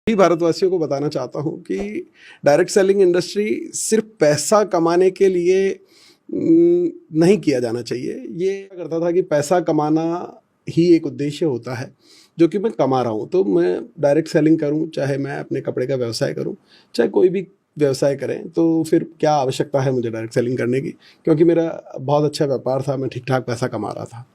सभी भारतवासियों को बताना चाहता हूँ कि डायरेक्ट सेलिंग इंडस्ट्री सिर्फ पैसा कमाने के लिए नहीं किया जाना चाहिए। ये करता था कि पैसा कमाना ही एक उद्देश्य होता है जो कि मैं कमा रहा हूँ, तो मैं डायरेक्ट सेलिंग करूँ, चाहे मैं अपने कपड़े का व्यवसाय करूँ, चाहे कोई भी व्यवसाय करें, तो फिर क्या आवश्यकता है मुझे डायरेक्ट सेलिंग करने की, क्योंकि मेरा बहुत अच्छा व्यापार था, मैं ठीक ठाक पैसा कमा रहा था।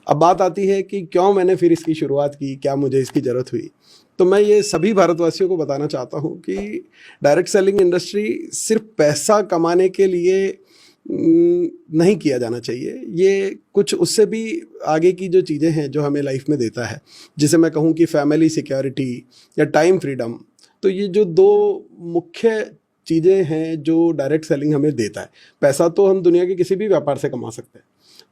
अब बात आती है कि क्यों मैंने फिर इसकी शुरुआत की, क्या मुझे इसकी ज़रूरत हुई। तो मैं ये सभी भारतवासियों को बताना चाहता हूँ कि डायरेक्ट सेलिंग इंडस्ट्री सिर्फ पैसा कमाने के लिए नहीं किया जाना चाहिए। ये कुछ उससे भी आगे की जो चीज़ें हैं जो हमें लाइफ में देता है, जिसे मैं कहूँ कि फैमिली सिक्योरिटी या टाइम फ्रीडम, तो ये जो दो मुख्य चीज़ें हैं जो डायरेक्ट सेलिंग हमें देता है। पैसा तो हम दुनिया के किसी भी व्यापार से कमा सकते हैं,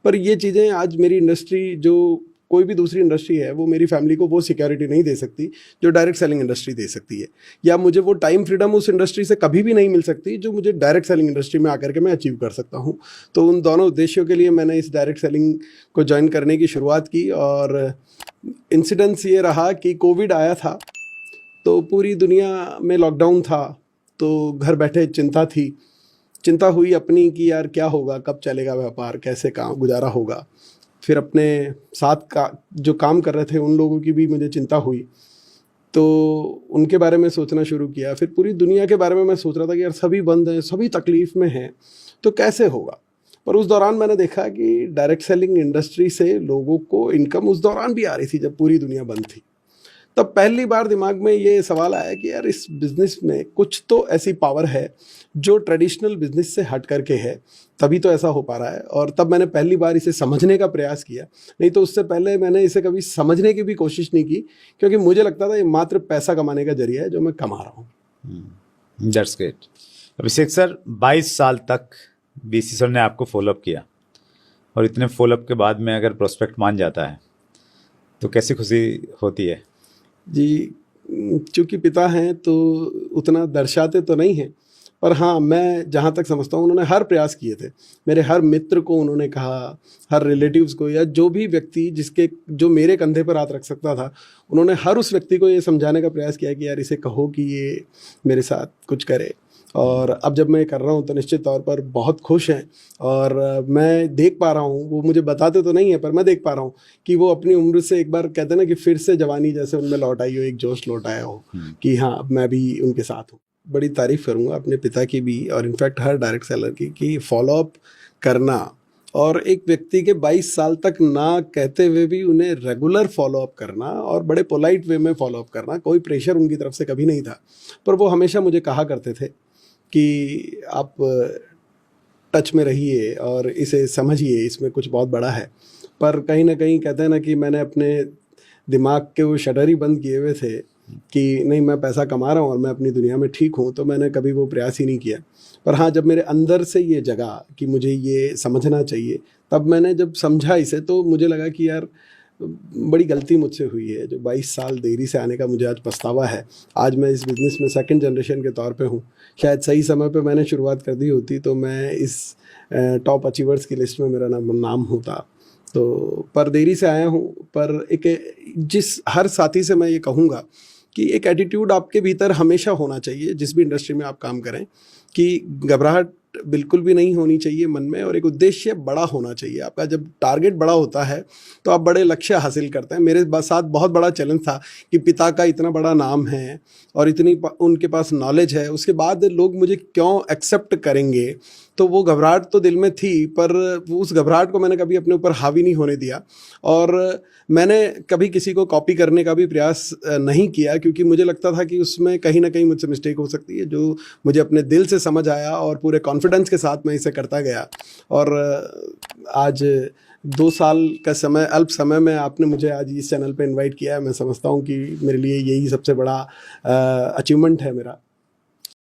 पर ये चीज़ें आज मेरी इंडस्ट्री, जो कोई भी दूसरी इंडस्ट्री है, वो मेरी फैमिली को वो सिक्योरिटी नहीं दे सकती जो डायरेक्ट सेलिंग इंडस्ट्री दे सकती है, या मुझे वो टाइम फ्रीडम उस इंडस्ट्री से कभी भी नहीं मिल सकती जो मुझे डायरेक्ट सेलिंग इंडस्ट्री में आकर के मैं अचीव कर सकता हूँ। तो उन दोनों उद्देश्यों के लिए मैंने इस डायरेक्ट सेलिंग को ज्वाइन करने की शुरुआत की। और इंसिडेंस ये रहा कि कोविड आया था, तो पूरी दुनिया में लॉकडाउन था, तो घर बैठे चिंता हुई अपनी कि यार क्या होगा, कब चलेगा व्यापार, कैसे काम गुजारा होगा। फिर अपने साथ का जो काम कर रहे थे उन लोगों की भी मुझे चिंता हुई, तो उनके बारे में सोचना शुरू किया। फिर पूरी दुनिया के बारे में मैं सोच रहा था कि यार सभी बंद हैं, सभी तकलीफ़ में हैं, तो कैसे होगा। पर उस दौरान मैंने देखा कि डायरेक्ट सेलिंग इंडस्ट्री से लोगों को इनकम उस दौरान भी आ रही थी जब पूरी दुनिया बंद थी। तब पहली बार दिमाग में ये सवाल आया कि यार इस बिज़नेस में कुछ तो ऐसी पावर है जो ट्रेडिशनल बिज़नेस से हट करके है, तभी तो ऐसा हो पा रहा है। और तब मैंने पहली बार इसे समझने का प्रयास किया, नहीं तो उससे पहले मैंने इसे कभी समझने की भी कोशिश नहीं की, क्योंकि मुझे लगता था ये मात्र पैसा कमाने का जरिया है जो मैं कमा रहा हूँ। That's great. अभिषेक सर, 22 साल तक बीसी सर ने आपको फॉलोअप किया, और इतने फॉलोअप के बाद में अगर प्रोस्पेक्ट मान जाता है तो कैसी खुशी होती है? जी, चूँकि पिता हैं तो उतना दर्शाते तो नहीं हैं, पर हाँ, मैं जहाँ तक समझता हूँ उन्होंने हर प्रयास किए थे। मेरे हर मित्र को उन्होंने कहा, हर रिलेटिव्स को, या जो भी व्यक्ति जो मेरे कंधे पर हाथ रख सकता था, उन्होंने हर उस व्यक्ति को ये समझाने का प्रयास किया कि यार इसे कहो कि ये मेरे साथ कुछ करे। और अब जब मैं कर रहा हूँ तो निश्चित तौर पर बहुत खुश हैं। और मैं देख पा रहा हूँ, वो मुझे बताते तो नहीं है पर मैं देख पा रहा हूँ कि वो अपनी उम्र से एक बार कहते हैं ना कि फिर से जवानी जैसे उनमें लौट आई हो, एक जोश लौट आया हो कि हाँ अब मैं भी उनके साथ हूँ। बड़ी तारीफ़ करूँगा अपने पिता की भी, और इनफैक्ट हर डायरेक्ट सेलर की, कि फॉलोअप करना और एक व्यक्ति के 22 साल तक ना कहते हुए भी उन्हें रेगुलर फॉलोअप करना, और बड़े पोलाइट वे में फॉलोअप करना। कोई प्रेशर उनकी तरफ से कभी नहीं था, पर वो हमेशा मुझे कहा करते थे कि आप टच में रहिए और इसे समझिए, इसमें कुछ बहुत बड़ा है। पर कहीं ना कहीं कहते हैं ना कि मैंने अपने दिमाग के वो शटर ही बंद किए हुए थे कि नहीं, मैं पैसा कमा रहा हूँ और मैं अपनी दुनिया में ठीक हूँ, तो मैंने कभी वो प्रयास ही नहीं किया। पर हाँ, जब मेरे अंदर से ये जगा कि मुझे ये समझना चाहिए, तब मैंने जब समझा इसे, तो मुझे लगा कि यार बड़ी गलती मुझसे हुई है। जो 22 साल देरी से आने का मुझे आज पछतावा है। आज मैं इस बिज़नेस में सेकंड जनरेशन के तौर पे हूँ। शायद सही समय पे मैंने शुरुआत कर दी होती तो मैं इस टॉप अचीवर्स की लिस्ट में मेरा नाम होता। तो पर देरी से आया हूँ। पर जिस हर साथी से मैं ये कहूँगा कि एक एटीट्यूड आपके भीतर हमेशा होना चाहिए, जिस भी इंडस्ट्री में आप काम करें, कि घबराहट बिल्कुल भी नहीं होनी चाहिए मन में, और एक उद्देश्य बड़ा होना चाहिए आपका। जब टारगेट बड़ा होता है तो आप बड़े लक्ष्य हासिल करते हैं। मेरे साथ बहुत बड़ा चैलेंज था कि पिता का इतना बड़ा नाम है और इतनी उनके पास नॉलेज है, उसके बाद लोग मुझे क्यों एक्सेप्ट करेंगे। तो वो घबराहट तो दिल में थी, पर उस घबराहट को मैंने कभी अपने ऊपर हावी नहीं होने दिया, और मैंने कभी किसी को कॉपी करने का भी प्रयास नहीं किया, क्योंकि मुझे लगता था कि उसमें कहीं ना कहीं मुझसे मिस्टेक हो सकती है। जो मुझे अपने दिल से समझ आया और पूरे कॉन्फिडेंस के साथ मैं इसे करता गया, और आज 2 साल का समय, अल्प समय में आपने मुझे आज इस चैनल पे इनवाइट किया है। मैं समझता हूँ कि मेरे लिए यही सबसे बड़ा अचीवमेंट है मेरा।